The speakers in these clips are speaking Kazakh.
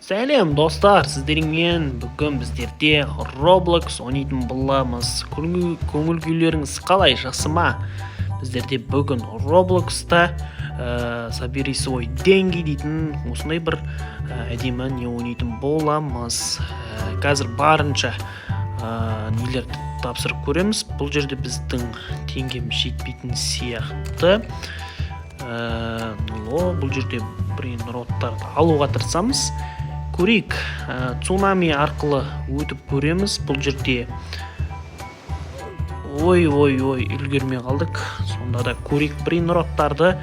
Сәлем достар, сіздермен бүгін біздерде Roblox ойнайтын боламыз. Көңіл күйлеріңіз қалай, жақсы ма? Біздерде бүгін Roblox'та собери свой деньги дейтін осындай бір әдемі не ойнайтын боламыз. Қазір барынша нелерді тапсырып көреміз. Бұл жерде біздің теңгеміз жетпейтін сияқты. Бұл жерде брейнроттарды алуға тырысамыз. Көрейік, цунами арқылы өтіп көреміз. Бұл жерде ой, үлгермей қалдық. Сонда да көрейік брейнроттарды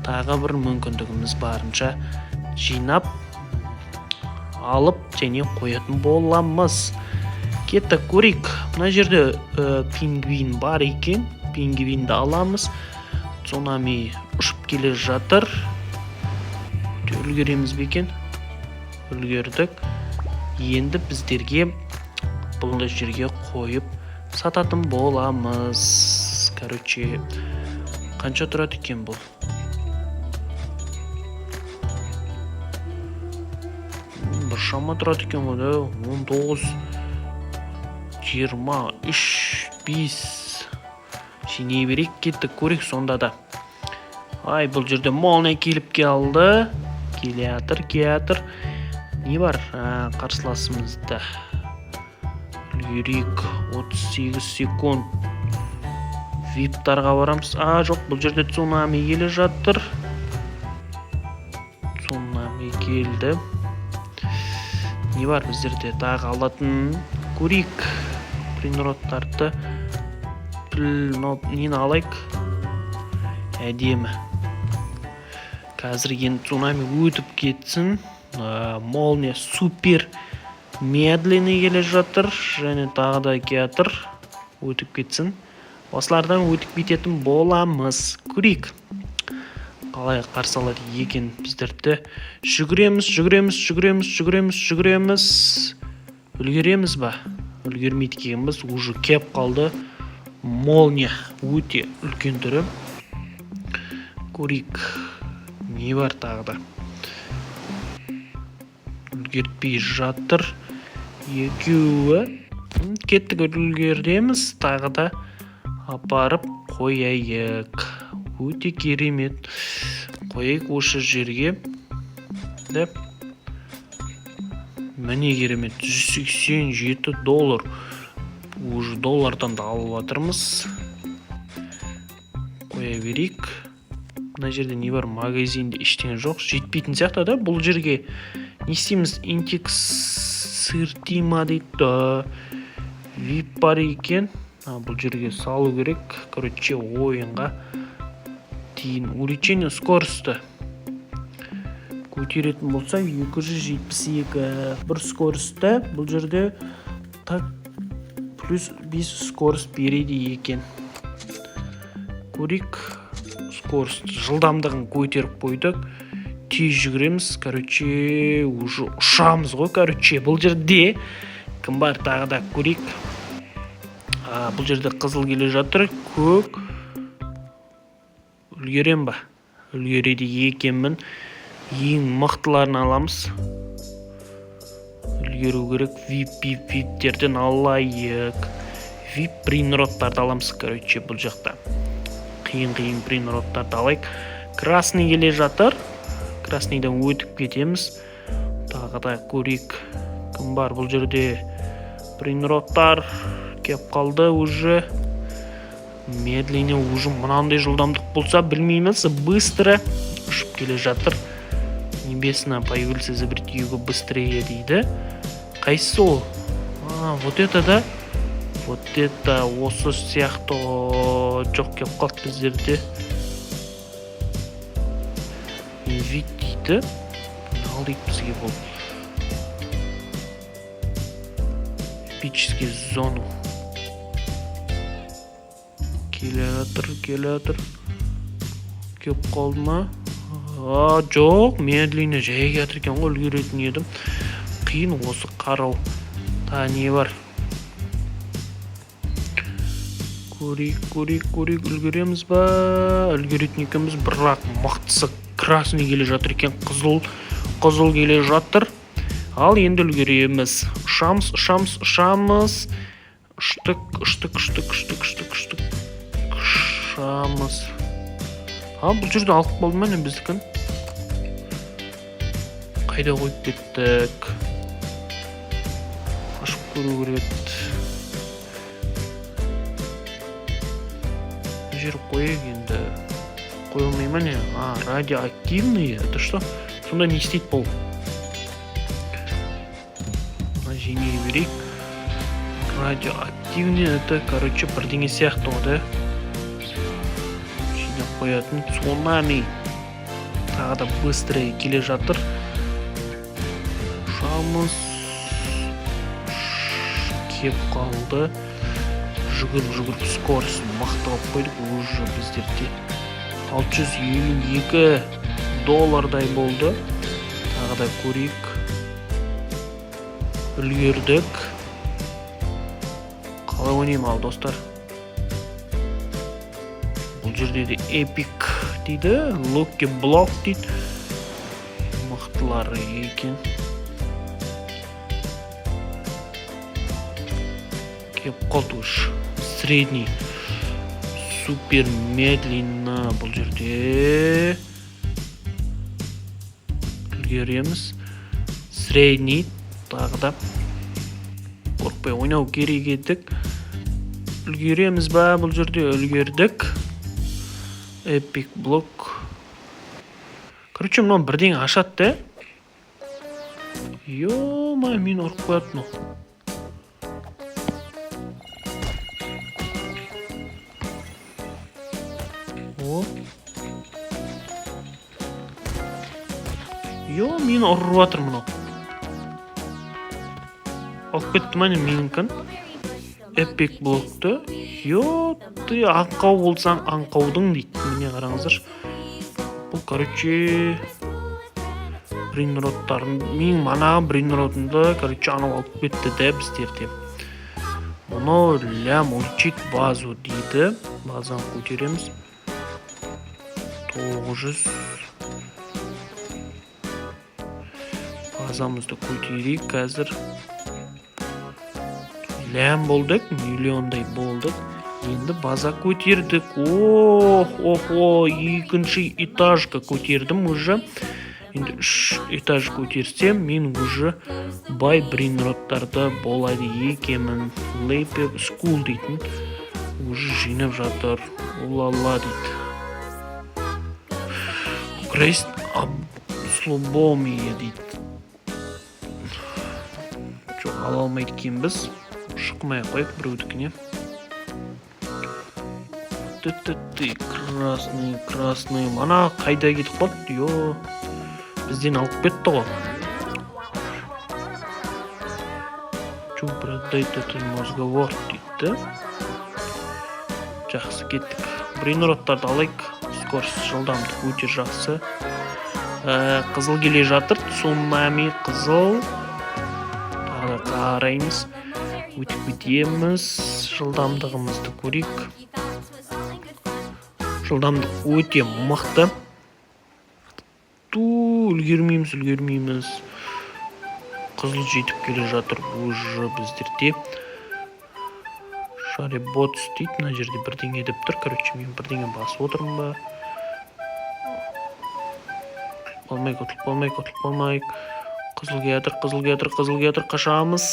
тағы бір мүмкіндігіміз барынша жинап алып және қоятын боламыз. Кетті көрейік. Мына жерде пингвин бар екен. Пингвинді аламыз. Цунами ұшып келе жатыр. Үлгереміз бе екен? Үлгердік. Енді біздерге бұл жерге қойып сататын боламыз. Короче, қанша тұрады екен бұл? Бір шама тұрады екен ғой, 19, 23, 5. Жиней берейік, кеттік көрейік сонда да. Ай, бұл жерде молния келіп келді. Келеатыр. Не бар? Қарсыласымызда. Үлгерейік. 38 секунд. Виптарға барамыз. Жоқ, бұл жерде цунами келе жатыр. Цунами келді. Не бар біздерде? Тағы алатын көрейік. Брейнроттарды. Нені алайық? Әдемі. Қазір енді цунами өтіп кетсін. Молния супер медленный келе жатыр. Және тағы да келатыр. Өтіп кетсін. Осылардан өтіп кететін боламыз. Көрейік. Қалай қарсы алады екен біздерді. Жүгіреміз. Үлгереміз ба? Үлгермейді екенбіз. Уже кеп қалды. Молния өте үлкен түрі. Көрейік. Не бар тағы да? Үлгертпей жатыр. Екеуі. Кеттік үлгереміз. Тағы да апарып қояйық. Өте керемет. Қояйық осы жерге. Деп. Міне керемет. $187. Уже доллардан да алып жатырмыз. Қоя берейік. Мына жерде не бар? Магазинде ештеңе жоқ. Жетпейтін сияқты да. Бұл жерге не істейміз? Интекс сыртима дейді. Вип бар екен. Бұл жерге салу керек. Короче, ойынға дейін увеличение скорості көтеретін болса 272 бір скорості. Бұл жерде так плюс 5 скорост береді екен. Көрейік. Скорост жылдамдығын көтеріп қойдық. Тез жүгіреміз. Короче, уже ұшамыз ғой. Короче, бұл жерде кім бар тағы да көрейік. Бұл жерде қызыл келе жатыр. Көк. Үлгерем ба? Үлгереді екенмін. Ең мықтыларын аламыз. Үлгеру керек. Виптерден алайық. Вип брейнроттарды аламыз. Короче, бұл жақта. Қиын брейнроттарды алайық. Красный келе жатыр. Краснайдан өтіп кетеміз. Тағы да көрейік. Кім бар бұл жерде? Брейнроттар кеп қалды уже. Медленне уже мынандай жылдамдық болса білмейміз. Быстро ұшып келе жатыр. Небесно появился изобрет его быстрее дейді. Қайсы ол? Вот это да? Вот это осы сияқты жоқ кеп қалды біздерде. Вид дейді. Алдық бізге бұл. Эпический зону. Келеатыр. Кеп қалды ма? Жоқ, медленне жай кетір екен ғой, үлгеретін едім. Қиын осы қарау. Не бар? Көрейік, үлгереміз ба? Үлгеретін екенбіз, бірақ мықтысы красный келе жатыр екен, қызыл келе жатыр. Ал енді үлгереміз. Ұшамыз. Ұштық. Ұшамыз. Бұл жерде алып болды ма не біздікін? Қайда қойып кеттік? Ашып көру керек. Жер қойып енді. Қойылмай ма не? Радиоактивные? Это что? Сонда не істейді бұл? Жеңе берейік. Радиоактивный, это, короче, бірдеңе сияқты ғой, да? Жинап қоятын цунами. Тағы да быстрее келе жатыр. Ұшамыз кеп қалды. Жүгіріп скоростын мақталып қойдық. Уже біздерде $652 болды. Тағы да көрейік. Үлгердік. Қалай ойнайым ал, достар? Бұл жерде де эпик дейді. Локи блок дейді. Мықтылары екен. Кеп қалды үш. Средний. Супер медленно бұл жерде. Үлгереміз. Средний. Тағы да. Қорқпай ойнау керек едік. Үлгереміз ба бұл жерде? Үлгердік. Эпик блок. Короче, мұнан бірден ашады, да? Ё-май, мен ұрып қоятын ол. Мен ұрып атыр мұнау. Алып кетті мәне менікін. Эпик блокты. Ты аңқау болсаң аңқаудың дейді. Міне қараңыздар. Бұл, короче, брейнроттарын. Мен манағы брейнротында, короче, анау алып кетті де біздерде. Мұны лям учить базу дейді. Базаны көтереміз. 900. Базамызды көтерейік қазір. Лям болдық, миллиондай болдық. Енді база көтердік. Екінші этажға көтердім уже. Енді 3 этаж көтерсем, мен уже бай брейнроттарда болады екемін. Лейпеп скул дейтін. Уже жинап жатыр. Улала дейді. Украист слабомия дейді. Жоқ, ала алмайды екен біз. Шықмай қойып біреудікіне. Красный. Мана қайда кетіп қалды? Йо. Бізден алып кетті ғой. Чу продать этот мозговор дейді. Жақсы кеттік. Брейнроттарды алайық. Скорость жылдамдық өте жақсы. Қызыл келе жатыр. Цунами қызыл. Тағы қараймыз. Өтіп кетеміз. Жылдамдығымызды көрейік. Жылдамдық өте мықты. Үлгермейміз. Қызыл жетіп келе жатыр. Уже біздерде. Шаребот дейді. Мына жерде бірдеңе деп тұр. Короче, мен бірдеңе басып отырмын ба. Құтылмайық. Қызыл кетір. Қашамыз.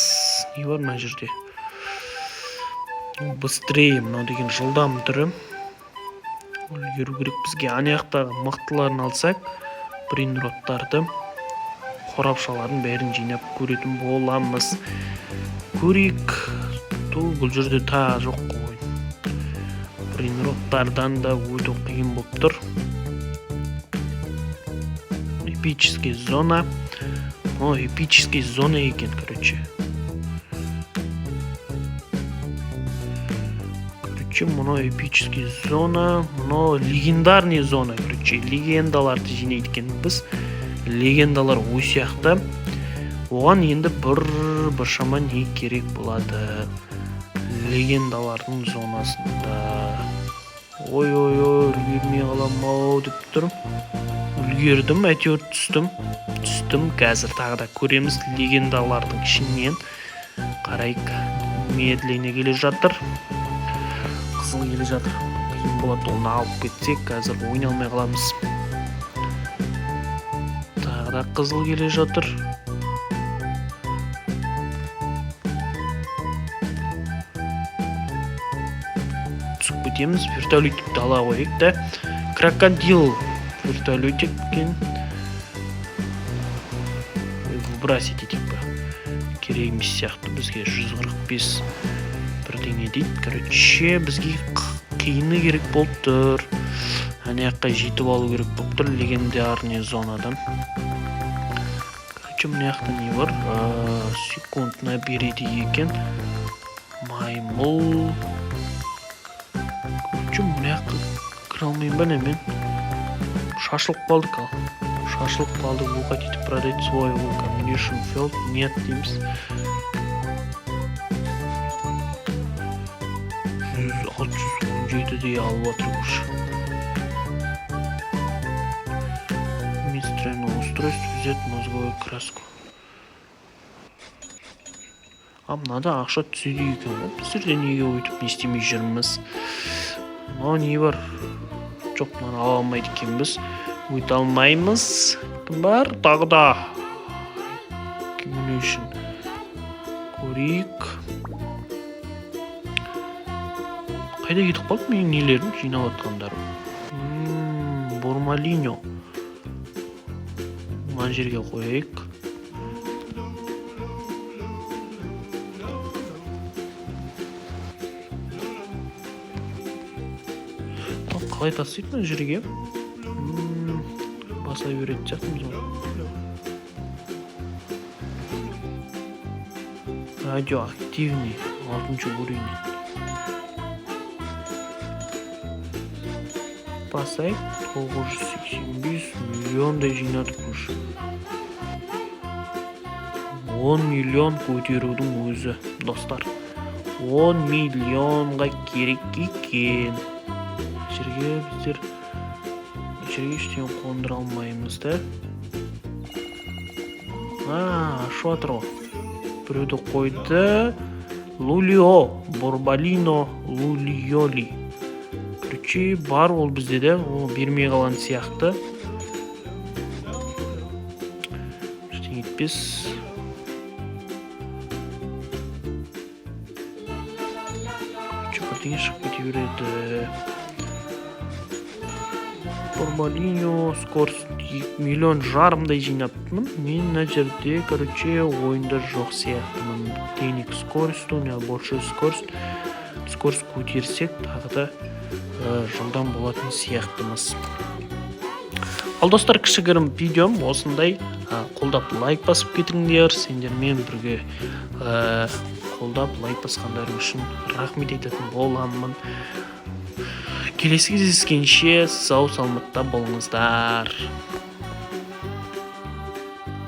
Не бар мына жерде? Быстрее, мынау деген жылдам түрі. Үлгеру керек бізге. Анаяқтағы мықтыларын алсақ, брейнроттарды, қорапшаларын бәрін жинап көретін боламыз. Көрейік. Бұл жерде та жоқ қой. Брейнроттардан да өте қиын болып тұр. Эпическая зона. Эпическая зона екен, короче. Мұны эпическая зона, мұны легендарный зона, короче, легендаларды жинайды екен біз. Легендалар ой сияқты. Оған енді бір шама не керек болады. Легендалардың зонасында. Ой, үлгермей қалам-ау деп тұрмын. үлгердім, әйтеуір түстім. Қазір тағы да көреміз легендалардың ішінен. Қарайық, медлене келе жатыр. Қызыл келе жатыр. Қиын болады, оны алып кетсек, қазір ойнай алмай қаламыз. Тағы да қызыл келе жатыр. Түсіп кетеміз, вертолетикті ала қойық та. Крокодил вертолетик екен. Выбросить етейік па. Керек емес сияқты, бізге 145 бірдеңе дейді. Короче, бізге қиыны керек болып тұр. Әнеққа жетіп алу керек болып тұр легендарный зонадан. Короче, мұнаяқта не бар? Секундна береді екен. Маймыл. Короче, мұнаяққа кіре алмайын ба не мен? Шашылып қалдық ал. Шашылып қалды, вы хотите продать свой Communication Field? Нет, дейміз. 617-дей алып отырмыш. Мистроено устройство, взять мозговую краску. Мынада ақша түседі екен. Біздерде неге өйтіп не істемей жүрміз? Мынау не бар? Жоқ, мынаны ала алмайды екенбіз. Өйте алмаймыз. Кім бар? Тағы да. Communication. Көрейік. Қайда кетіп қалды менің нелерім жинап атқандарым? Бормалиньо. Мына жерге қойайық. Қалай тасып мына жерге? Баса беретін сияқтымыз ғой. Радиоактивный 6-шы уровень. Басайық, 985 миллиондай жинадықпыш. 10 миллион көтерудің өзі, достар. 10 миллионға керек екен. Жерге біздер ештен қондыра алмаймыз да. Ашу атыр ғой. Біреуді қойды. Лулио, Борбалино, Лулиоли. Короче, бар ол бізде де, ол бермей қалған сияқты. Ештен етпес. Короче, бірдеңе шығып кете береді. Борбалино, скорость 2,5 миллион жинаппын. Мен мына жерде, короче, ойында жоқ сияқтымын. Денег скорость, у меня больше скорость. Скорость көтерсек, тағы да жылдан болатын сияқтымыз. Ал достар, кішігірім видеом осындай. Қолдап лайк басып кетіңдер. Сендермен бірге қолдап лайк басқандарың үшін рахмет ететін боламын. Келесі кездескенше сау саламатта болыңыздар.